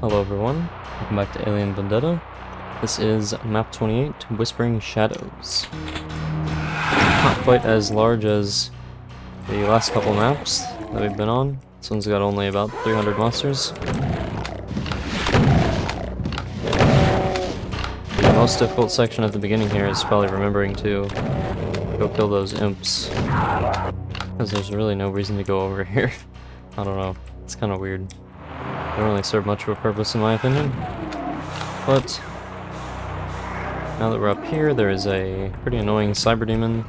Hello everyone, welcome back to Alien Vendetta. This is map 28, Whispering Shadows. Not quite as large as the last couple maps that we've been on. This one's got only about 300 monsters. The most difficult section at the beginning here is probably remembering to go kill those imps, because there's really no reason to go over here. I don't know, it's kind of weird. Don't really serve much of a purpose in my opinion. But now that we're up here, there is a pretty annoying cyber demon.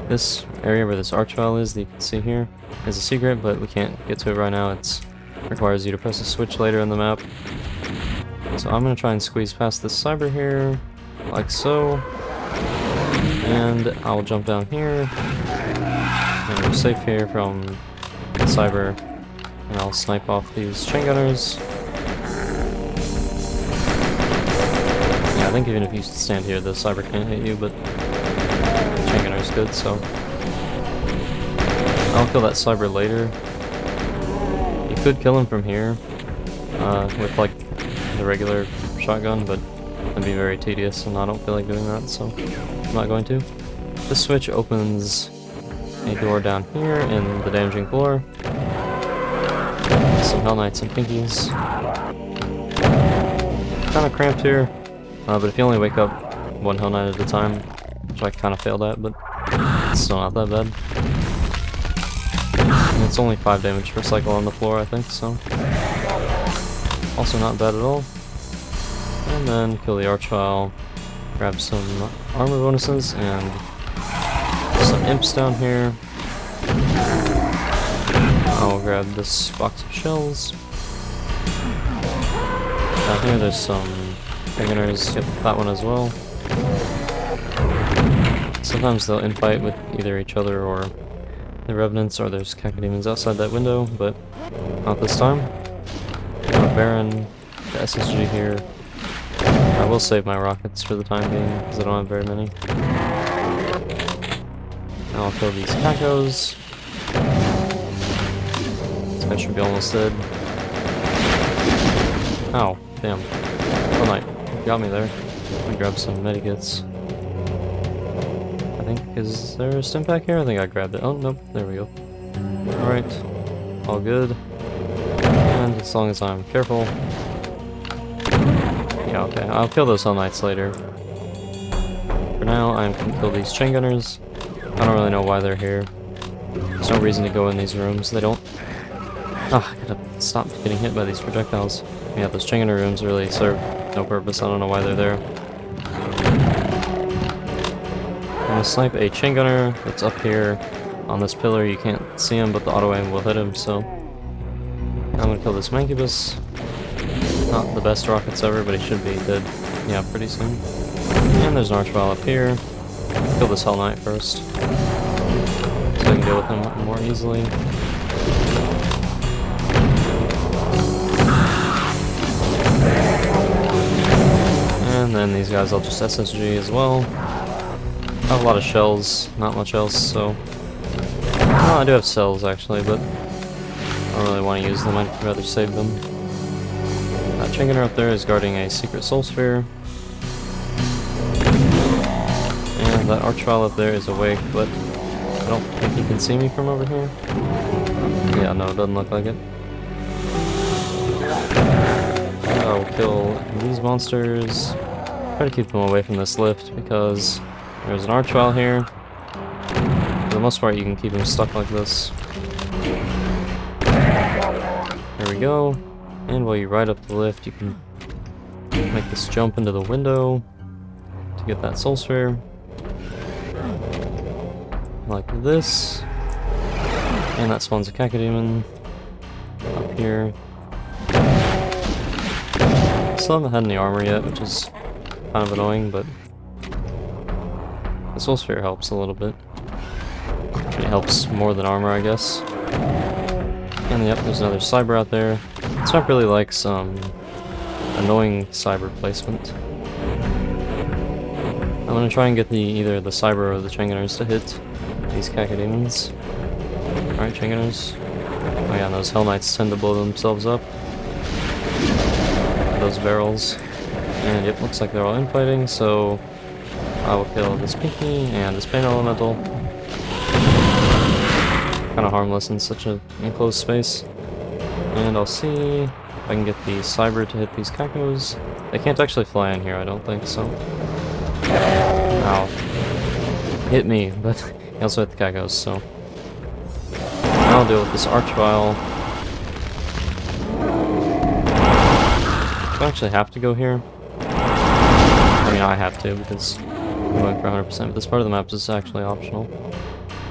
This area where this archvile is, that you can see here, is a secret, but we can't get to it right now. It requires you to press a switch later in the map. So I'm going to try and squeeze past this cyber here, like so. And I'll jump down here. And we're safe here from the cyber. And I'll snipe off these chain gunners. Yeah, I think even if you stand here, the cyber can't hit you, but the chain gunner's good, so I'll kill that cyber later. You could kill him from here with like the regular shotgun, but that'd be very tedious, and I don't feel like doing that, so I'm not going to. This switch opens a door down here in the damaging floor. Some Hell Knights and Pinkies. Kind of cramped here, but if you only wake up one Hell Knight at a time, which I kind of failed at, but it's still not that bad. And it's only 5 damage per cycle on the floor, I think, so also not bad at all. And then kill the archvile, grab some armor bonuses, and some imps down here. I'll grab this box of shells. Down here there's some gunners, get that one as well. Sometimes they'll infight with either each other or the revenants, or there's cacodemons outside that window, but not this time. Got a Baron, the SSG here. I will save my rockets for the time being, because I don't have very many. Now I'll kill these cacos. I should be almost dead. Ow, damn. Oh, night. Got me there. Let me grab some medikits. I think, is there a stim pack here? I think I grabbed it. Oh, nope. There we go. Alright. All good. And as long as I'm careful. Yeah, okay. I'll kill those Hell Knights later. For now, I'm gonna kill these chain gunners. I don't really know why they're here. There's no reason to go in these rooms. They don't... Ah, I gotta stop getting hit by these projectiles. Yeah, those chain gunner rooms really serve no purpose. I don't know why they're there. I'm gonna snipe a chain gunner that's up here on this pillar. You can't see him, but the auto aim will hit him, so... I'm gonna kill this Mancubus. Not the best rockets ever, but he should be dead, yeah, pretty soon. And there's an archvile up here. Kill this Hell Knight first, so I can deal with him more easily. And then these guys I'll just SSG as well. I have a lot of shells, not much else, so... Well, I do have cells actually, but I don't really want to use them, I'd rather save them. That chain gunner up there is guarding a secret soul sphere. And that archvile up there is awake, but I don't think he can see me from over here. Yeah, no, it doesn't look like it. I'll kill these monsters. Try to keep them away from this lift because there's an archvile here. For the most part, you can keep them stuck like this. There we go. And while you ride up the lift, you can make this jump into the window to get that soul sphere. Like this. And that spawns a cacodemon up here. Still haven't had any armor yet, which is kind of annoying, but the soul sphere helps a little bit. It helps more than armor, I guess. And yep, there's another cyber out there. This map really likes some annoying cyber placement. I'm gonna try and get either the cyber or the chain gunners to hit these cacodemons. Alright, chain gunners. Oh yeah, and those Hell Knights tend to blow themselves up. for those barrels. And yep, looks like they're all infighting, so I will kill this Pinky and this Pain Elemental. Kind of harmless in such an enclosed space. And I'll see if I can get the Cyber to hit these Cacos. They can't actually fly in here, I don't think, so... Ow. Hit me, but he also hit the Cacos, so... Now I'll deal with this Archvile. Do I actually have to go here? I mean, I have to, because I'm going for 100%, but this part of the map is actually optional.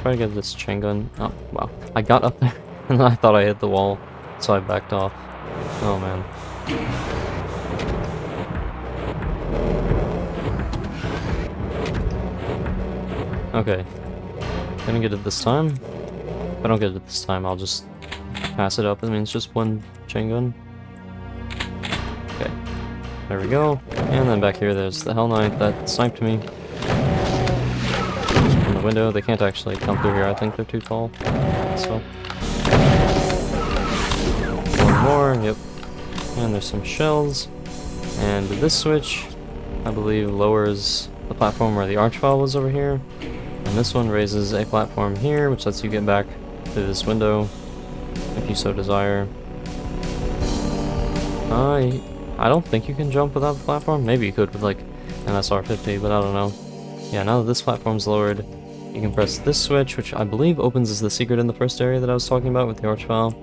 Try to get this chain gun. Oh, wow. I got up there, and I thought I hit the wall, so I backed off. Oh, man. Okay. Gonna get it this time. If I don't get it this time, I'll just pass it up. I mean, it's just one chain gun. Okay. There we go. And then back here, there's the Hell Knight that sniped me. From the window. They can't actually come through here. I think they're too tall. So. One more. Yep. And there's some shells. And this switch, I believe, lowers the platform where the Archvile was over here. And this one raises a platform here, which lets you get back through this window, if you so desire. I don't think you can jump without the platform. Maybe you could with like an SR50, but I don't know. Yeah, now that this platform's lowered, you can press this switch, which I believe opens as the secret in the first area that I was talking about with the Archvile.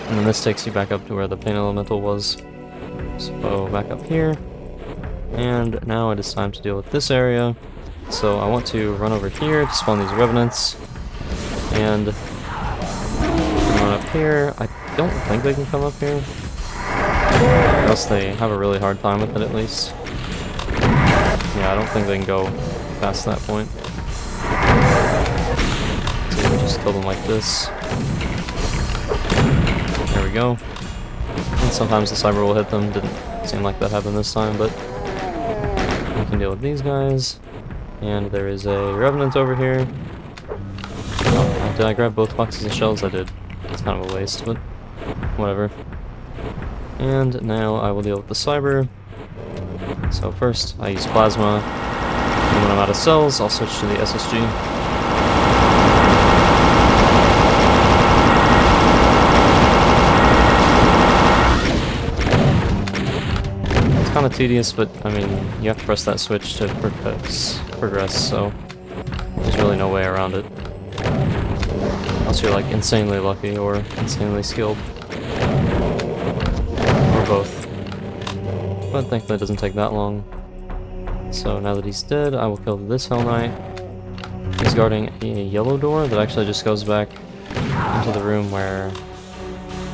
And then this takes you back up to where the Pain Elemental was. So back up here. And now it is time to deal with this area. So I want to run over here to spawn these Revenants. And run up here. I don't think they can come up here. Unless they have a really hard time with it, at least. Yeah, I don't think they can go past that point. So you can just kill them like this. There we go. And sometimes the Cyber will hit them. Didn't seem like that happened this time, but we can deal with these guys. And there is a Revenant over here. Oh, did I grab both boxes of shells? I did. It's kind of a waste, but whatever. And now I will deal with the Cyber. So first, I use Plasma. And when I'm out of cells, I'll switch to the SSG. It's kind of tedious, but I mean, you have to press that switch to progress, so there's really no way around it. Unless you're like insanely lucky or insanely skilled. Or both. But thankfully it doesn't take that long. So now that he's dead, I will kill this Hell Knight. He's guarding a yellow door that actually just goes back into the room where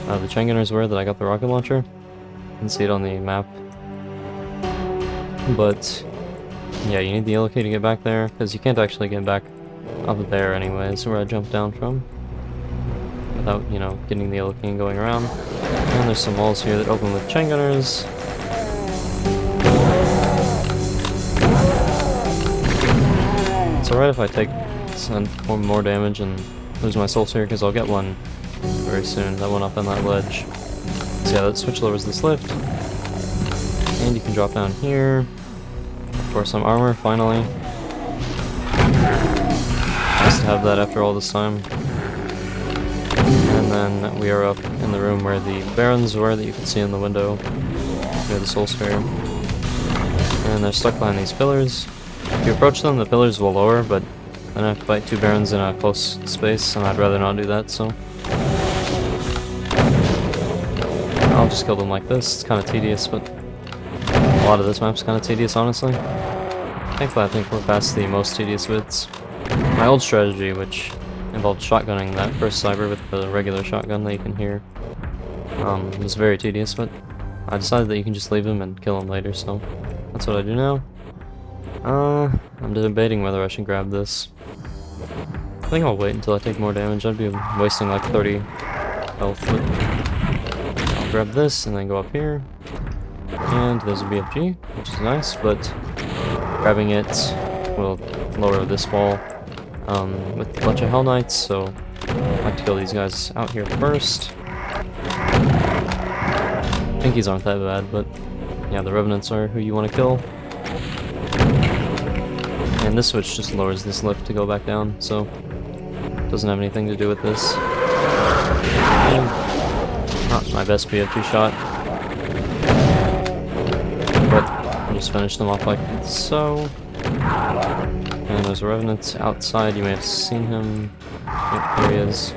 the chain gunners were that I got the rocket launcher. You can see it on the map. But yeah, you need the yellow key to get back there, because you can't actually get back up there anyways, where I jumped down from. Without, you know, getting the yellow key and going around. And there's some walls here that open with chain gunners. It's alright if I take some more damage and lose my soul sphere, because I'll get one very soon. That one up on that ledge. So yeah, that switch lowers this lift. And you can drop down here for some armor, finally. Nice to have that after all this time. And then we are up in the room where the Barons were that you can see in the window near the Soul Sphere. And they're stuck behind these pillars. If you approach them, the pillars will lower, but then I have to fight two Barons in a close space, and I'd rather not do that, so I'll just kill them like this. It's kind of tedious, but a lot of this map's kind of tedious, honestly. Thankfully, I think we're past the most tedious bits. My old strategy, which involved shotgunning that first Cyber with the regular shotgun that you can hear, was very tedious, but I decided that you can just leave him and kill him later, so that's what I do now. I'm debating whether I should grab this. I think I'll wait until I take more damage. I'd be wasting like 30 health. But I'll grab this and then go up here. And there's a BFG, which is nice, but grabbing it will lower this wall with a bunch of Hell Knights, so I have to kill these guys out here first. Pinkies aren't that bad, but yeah, the revenants are who you want to kill. And this switch just lowers this lift to go back down, so doesn't have anything to do with this. Not my best BFG shot, but I'll just finish them off like so. And there's a revenant outside, you may have seen him. Yep, there he is.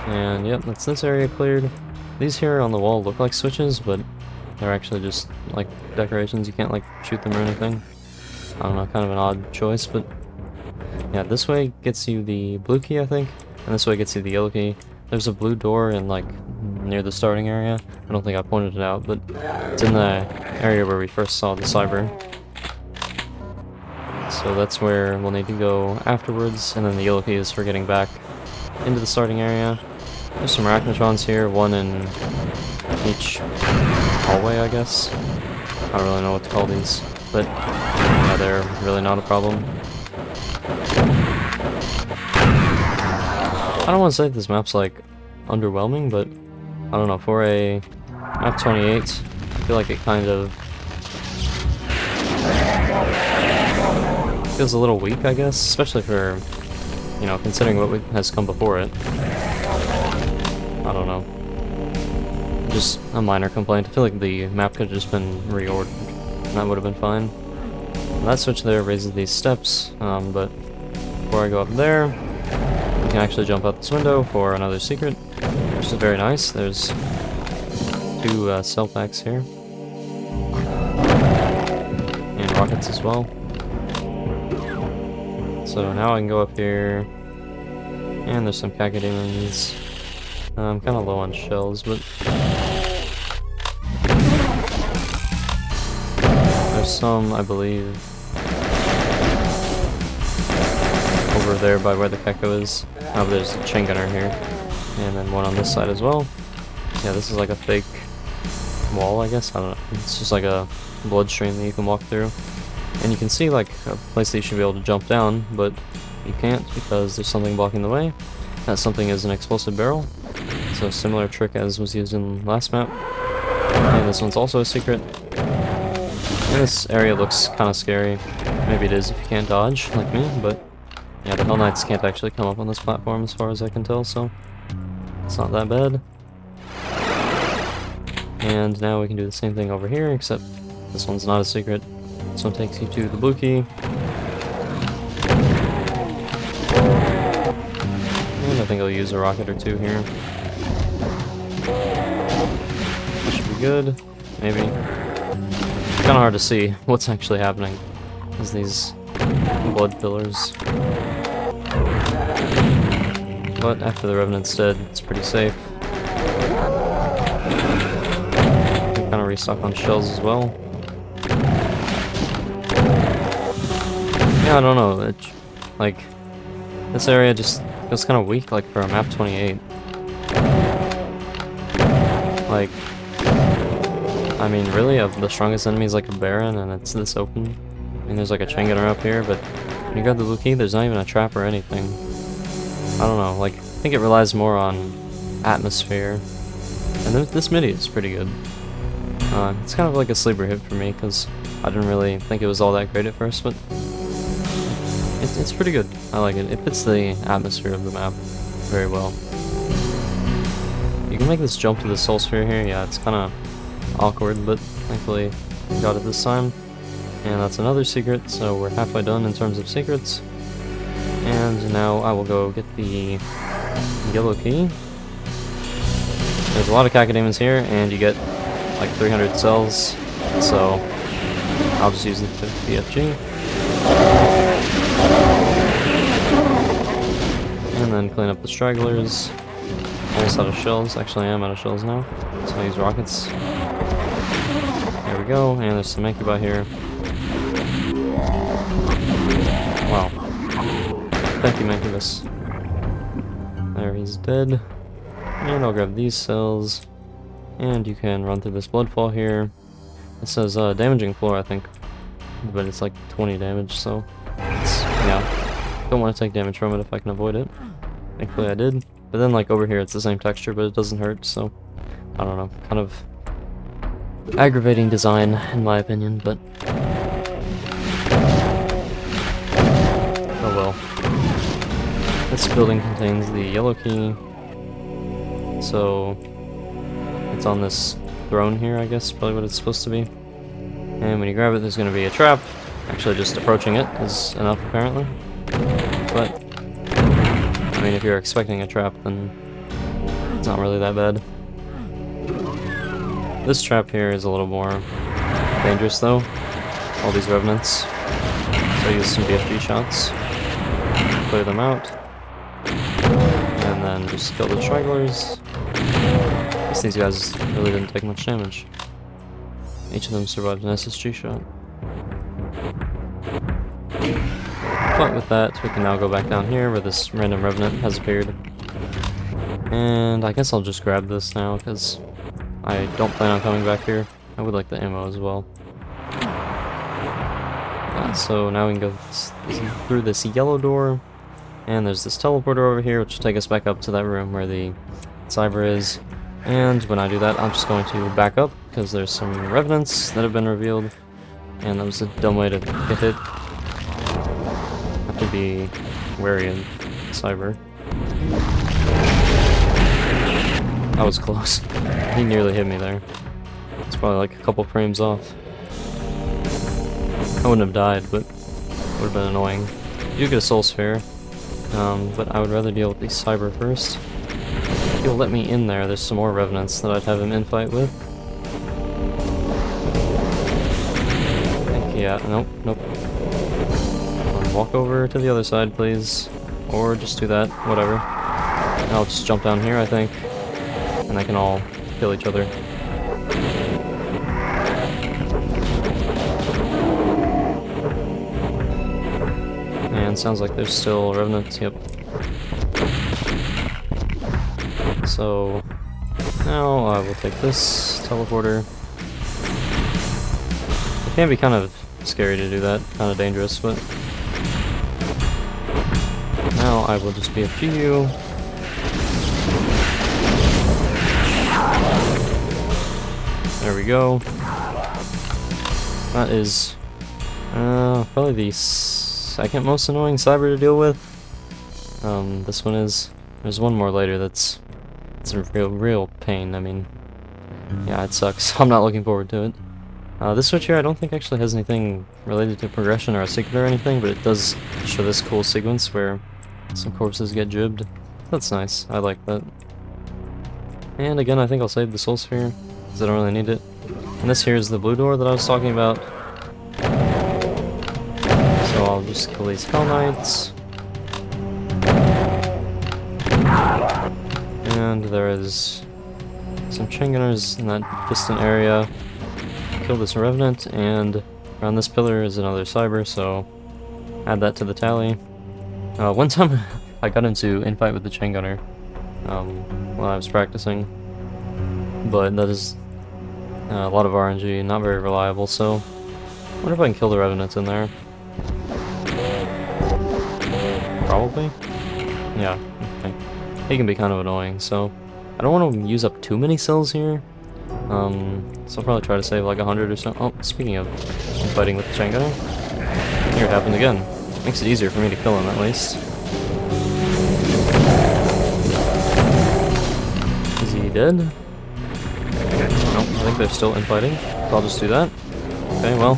And yep, that's this area cleared. These here on the wall look like switches, but they're actually just like decorations. You can't like shoot them or anything. I don't know, kind of an odd choice, but yeah, this way gets you the blue key, I think, and this way gets you the yellow key. There's a blue door in like near the starting area. I don't think I pointed it out, but it's in the area where we first saw the cyber. So that's where we'll need to go afterwards, and then the yellow key is for getting back into the starting area. There's some arachnotrons here, one in each hallway, I guess. I don't really know what to call these, but yeah, they're really not a problem. I don't want to say this map's like underwhelming, but I don't know, for a map 28, I feel like it kind of feels a little weak, I guess, especially for, you know, considering what has come before it. I don't know. Just a minor complaint. I feel like the map could have just been reordered, and that would have been fine. And that switch there raises these steps, but before I go up there, you can actually jump out this window for another secret, which is very nice. There's 2 cell packs here, and rockets as well. So now I can go up here, and there's some cacodemons. I'm kind of low on shells, but there's some, I believe, over there by where the Keko is. Oh, there's a chain gunner here, and then one on this side as well. Yeah, this is like a fake wall, I guess. I don't know. It's just like a bloodstream that you can walk through. And you can see like a place that you should be able to jump down, but you can't because there's something blocking the way. That something is an explosive barrel. So similar trick as was used in last map. And this one's also a secret. And this area looks kind of scary. Maybe it is if you can't dodge, like me, but yeah, the Hell Knights can't actually come up on this platform as far as I can tell, so it's not that bad. And now we can do the same thing over here, except this one's not a secret. This one takes you to the blue key. And I think I'll use a rocket or 2 here. That should be good, maybe. It's kind of hard to see what's actually happening as these blood pillars. But after the Revenant's dead, it's pretty safe. Kind of restock on shells as well. Yeah, I don't know. Like, this area just feels kind of weak, like for a map 28. Like, I mean, really, the strongest enemy is like a Baron, and it's this open. I mean, there's like a chain gunner up here, but when you grab the blue key, there's not even a trap or anything. I don't know, like, I think it relies more on atmosphere. And this MIDI is pretty good. It's kind of like a sleeper hit for me, because I didn't really think it was all that great at first, but it's pretty good. I like it. It fits the atmosphere of the map very well. You can make this jump to the soul sphere here. Yeah, it's kind of awkward, but thankfully I got it this time. And that's another secret, so we're halfway done in terms of secrets. And now I will go get the yellow key. There's a lot of cacodemons here, and you get like 300 cells, so I'll just use the BFG. And then clean up the stragglers. Almost out of shells. Actually, I am out of shells now, so I use rockets. There we go, and there's some Ancubi here. Wow. Thank you, Mancubus. There, he's dead. And I'll grab these cells. And you can run through this bloodfall here. It says damaging floor, I think. But it's like 20 damage, so yeah. Don't want to take damage from it if I can avoid it. Thankfully I did. But then like over here it's the same texture, but it doesn't hurt, so I don't know. Kind of aggravating design in my opinion, but oh well. This building contains the yellow key, so it's on this throne here, I guess, probably what it's supposed to be. And when you grab it, there's going to be a trap. Actually, just approaching it is enough, apparently. But, I mean, if you're expecting a trap, then it's not really that bad. This trap here is a little more dangerous, though. All these revenants. So I use some BFG shots. Clear them out. And then just kill the stragglers. These guys really didn't take much damage. Each of them survived an SSG shot. But with that, we can now go back down here where this random revenant has appeared. And I guess I'll just grab this now, because I don't plan on coming back here. I would like the ammo as well. So now we can go through this yellow door, and there's this teleporter over here, which will take us back up to that room where the cyber is. And when I do that, I'm just going to back up, because there's some revenants that have been revealed, and that was a dumb way to get hit. Have to be wary of cyber. That was close. He nearly hit me there. It's probably like a couple frames off. I wouldn't have died, but it would have been annoying. You do get a soul sphere, but I would rather deal with the cyber first. If he'll let me in there, there's some more revenants that I'd have him infight with. Yeah, nope. Walk over to the other side, please. Or just do that, whatever. I'll just jump down here, I think. And they can all kill each other. And sounds like there's still revenants, yep. So now I will take this teleporter. It can be kind of scary to do that, kind of dangerous, but now I will just BFG you. There we go. That is probably the second most annoying cyber to deal with. This one is. There's one more later that's a real pain. I mean, yeah, it sucks. I'm not looking forward to it. This switch here I don't think actually has anything related to progression or a secret or anything, but it does show this cool sequence where some corpses get jibbed. That's nice. I like that. And again, I think I'll save the soul sphere, because I don't really need it. And this here is the blue door that I was talking about. So I'll just kill these Hell Knights. And there is some Chinguners in that distant area. Kill this Revenant, and around this pillar is another cyber, so add that to the tally. One time I got into infight with the Chingunner while I was practicing, but that is a lot of RNG, not very reliable, so I wonder if I can kill the Revenants in there. Probably? Yeah, okay. He can be kind of annoying, so I don't want to use up too many cells here. So I'll probably try to save like 100 or so. Oh, speaking of fighting with the Chingunner, here it happened again. Makes it easier for me to kill him at least. Is he dead? Nope, I think they're still infighting. So I'll just do that. Okay, well.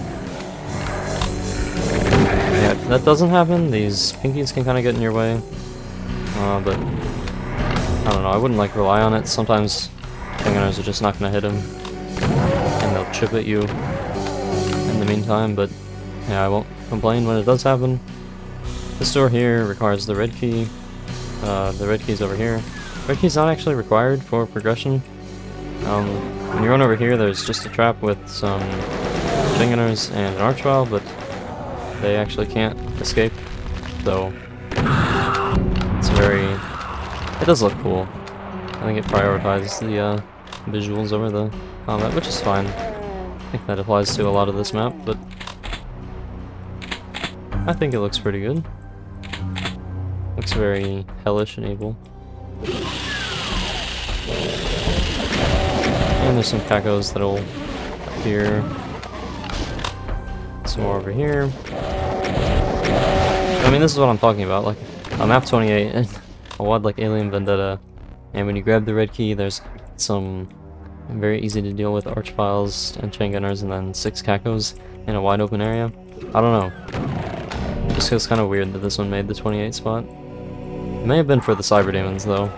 Yeah, if that doesn't happen, these pinkies can kind of get in your way. But I don't know, I wouldn't like rely on it. Sometimes Chingunners are just not going to hit him, and they'll chip at you in the meantime, but yeah, I won't complain when it does happen. This door here requires the red key. The red key's over here. Red key's not actually required for progression. When you run over here, there's just a trap with some Chingunners and an Archvile, but they actually can't escape, so it's very... it does look cool. I think it prioritizes the visuals over the combat, which is fine. I think that applies to a lot of this map, but I think it looks pretty good. Looks very hellish and evil. And there's some cacos that'll appear. Some more over here. I mean, this is what I'm talking about. Like, a map 28 and a WAD like Alien Vendetta. And when you grab the red key, there's some very easy to deal with arch files and chain gunners, and then 6 cacos in a wide open area. I don't know. It just feels kind of weird that this one made the 28 spot. It may have been for the cyber demons though.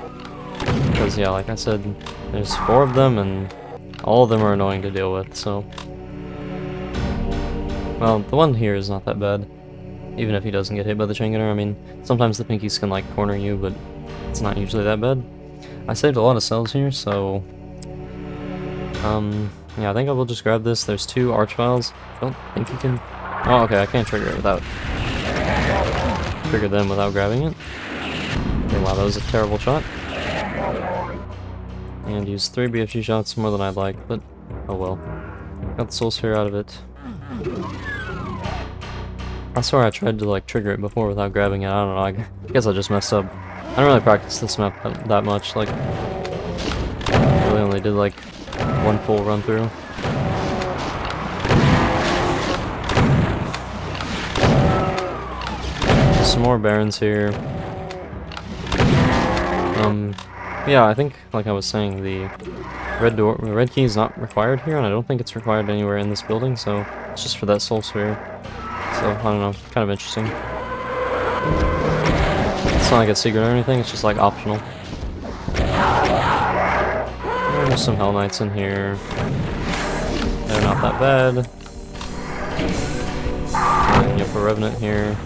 Because yeah, like I said, there's 4 of them and all of them are annoying to deal with, so. Well, the one here is not that bad. Even if he doesn't get hit by the chain gunner. I mean, sometimes the pinkies can like corner you, but it's not usually that bad. I saved a lot of cells here, so yeah, I think I will just grab this. There's 2 arch files. I don't think you can. Oh, okay, I can't trigger it without them without grabbing it. Okay, wow, that was a terrible shot. And used 3 BFG shots, more than I'd like, but oh well. Got the soul sphere out of it. I swear I tried to like trigger it before without grabbing it. I don't know, I guess I just messed up. I don't really practice this map that much, like, I really only did like 1 full run through. Some more barons here. Yeah, I think, like I was saying, the red key is not required here, and I don't think it's required anywhere in this building, so it's just for that soul sphere. So, I don't know, kind of interesting. It's not like a secret or anything, it's just like optional. And there's some Hell Knights in here. They're not that bad. And then you have a Revenant here.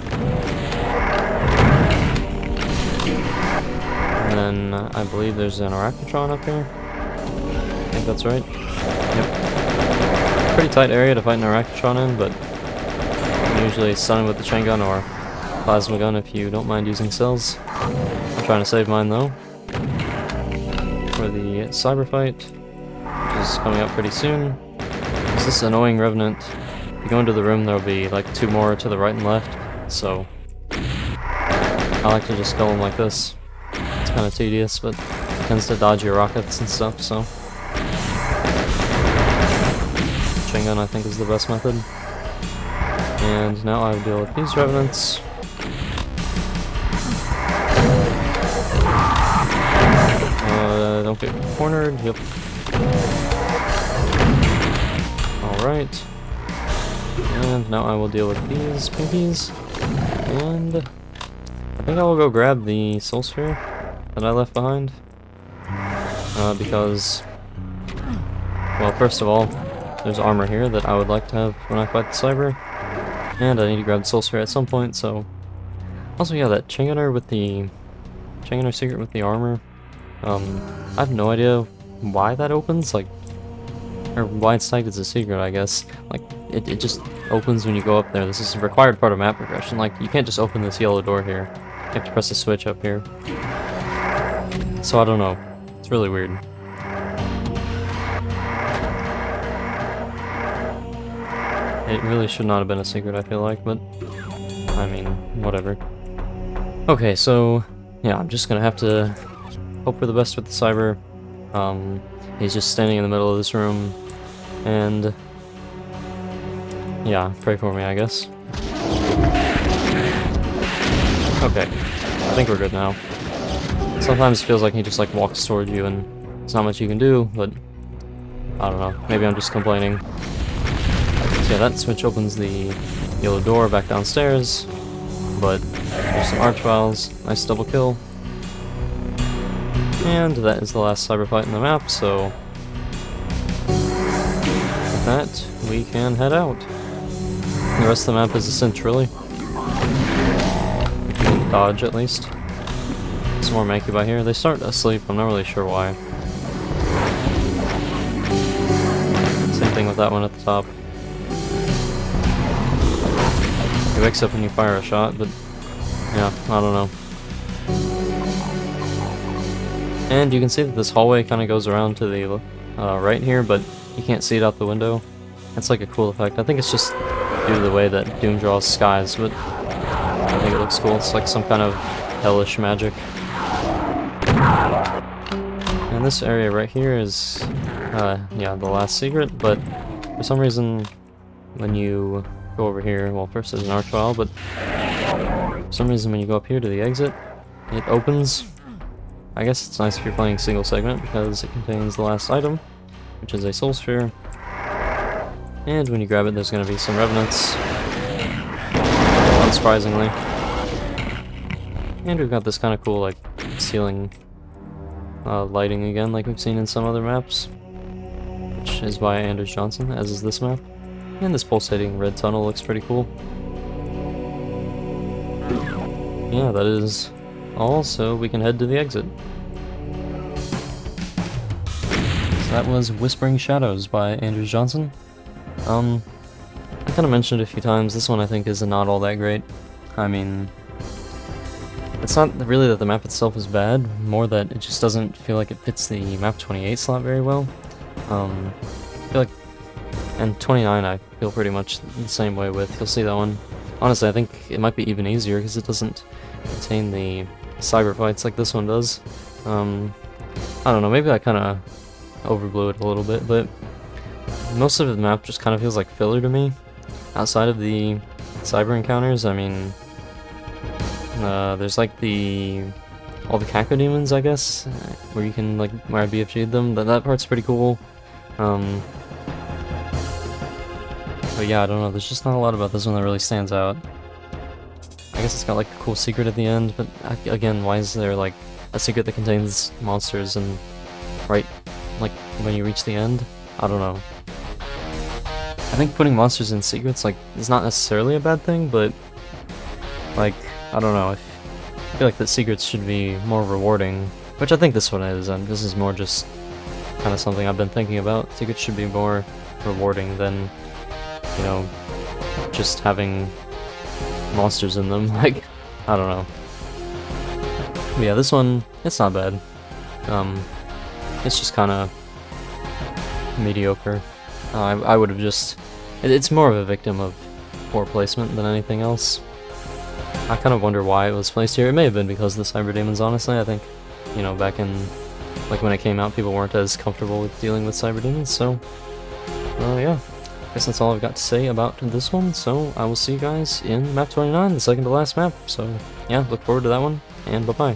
And then I believe there's an Arachnotron up here. I think that's right. Yep. Pretty tight area to fight an Arachnotron in, but usually stun him with the chain gun or plasma gun if you don't mind using cells. I'm trying to save mine though for the cyber fight, which is coming up pretty soon. It's this annoying Revenant. If you go into the room, there'll be like 2 more to the right and left, so I like to just kill them like this. It's kind of tedious, but it tends to dodge your rockets and stuff, so chain gun I think is the best method. And now I deal with these Revenants. Don't get cornered, yep. Alright. And now I will deal with these pinkies. And I think I will go grab the soul sphere that I left behind. Because, well, first of all, there's armor here that I would like to have when I fight the cyber. And I need to grab the soul sphere at some point, so. Also, yeah, that chain gunner with the chain gunner secret with the armor. I have no idea why that opens, like, or why it's tagged as a secret, I guess. Like, it just opens when you go up there. This is a required part of map progression. Like, you can't just open this yellow door here. You have to press the switch up here. So I don't know. It's really weird. It really should not have been a secret, I feel like, but I mean, whatever. Okay, so yeah, I'm just gonna have to hope for the best with the cyber. He's just standing in the middle of this room, and yeah, pray for me, I guess. Okay, I think we're good now. Sometimes it feels like he just like walks towards you and there's not much you can do, but I don't know, maybe I'm just complaining. So yeah, that switch opens the yellow door back downstairs, but there's some arch files, nice double kill. And that is the last cyber fight in the map, so with that, we can head out. The rest of the map is a cinch, really. We can dodge, at least. Some more Mancubi here. They start asleep, I'm not really sure why. Same thing with that one at the top. He wakes up when you fire a shot, but yeah, I don't know. And you can see that this hallway kind of goes around to the right here, but you can't see it out the window. It's like a cool effect. I think it's just due to the way that Doom draws skies, but I think it looks cool. It's like some kind of hellish magic. this area right here is, yeah, the last secret, but for some reason, when you go over here, well, first there's an arch file, but for some reason when you go up here to the exit, it opens. I guess it's nice if you're playing single segment because it contains the last item, which is a soul sphere. And when you grab it, there's going to be some revenants, unsurprisingly. And we've got this kind of cool, like, ceiling lighting again, like we've seen in some other maps, which is by Anders Johnson, as is this map. And this pulsating red tunnel looks pretty cool. Yeah, that is all, so we can head to the exit. So that was Whispering Shadows by Anders Johnson. I kind of mentioned it a few times, this one I think is not all that great. I mean, it's not really that the map itself is bad, more that it just doesn't feel like it fits the map 28 slot very well. I feel like, and 29 I feel pretty much the same way with, you'll see that one. Honestly, I think it might be even easier because it doesn't contain the cyber fights like this one does. I don't know, maybe I kind of overblew it a little bit, but most of the map just kind of feels like filler to me. Outside of the cyber encounters, I mean, there's like all the cacodemons, I guess, where you can like BFG them. That part's pretty cool. But yeah, I don't know, there's just not a lot about this one that really stands out. I guess it's got like a cool secret at the end, but again, why is there like a secret that contains monsters and right like when you reach the end? I don't know. I think putting monsters in secrets like is not necessarily a bad thing, but like, I don't know, I feel like the secrets should be more rewarding, which I think this one is, and this is more just kind of something I've been thinking about. Secrets should be more rewarding than, you know, just having monsters in them. Like, I don't know. But yeah, this one, it's not bad. It's just kind of mediocre. I would have just... It's more of a victim of poor placement than anything else. I kind of wonder why it was placed here. It may have been because of the cyber demons, honestly. I think, you know, back in, like, when it came out, people weren't as comfortable with dealing with cyber demons, so... yeah. I guess that's all I've got to say about this one, so I will see you guys in map 29, the second to last map. So, yeah, look forward to that one, and bye-bye.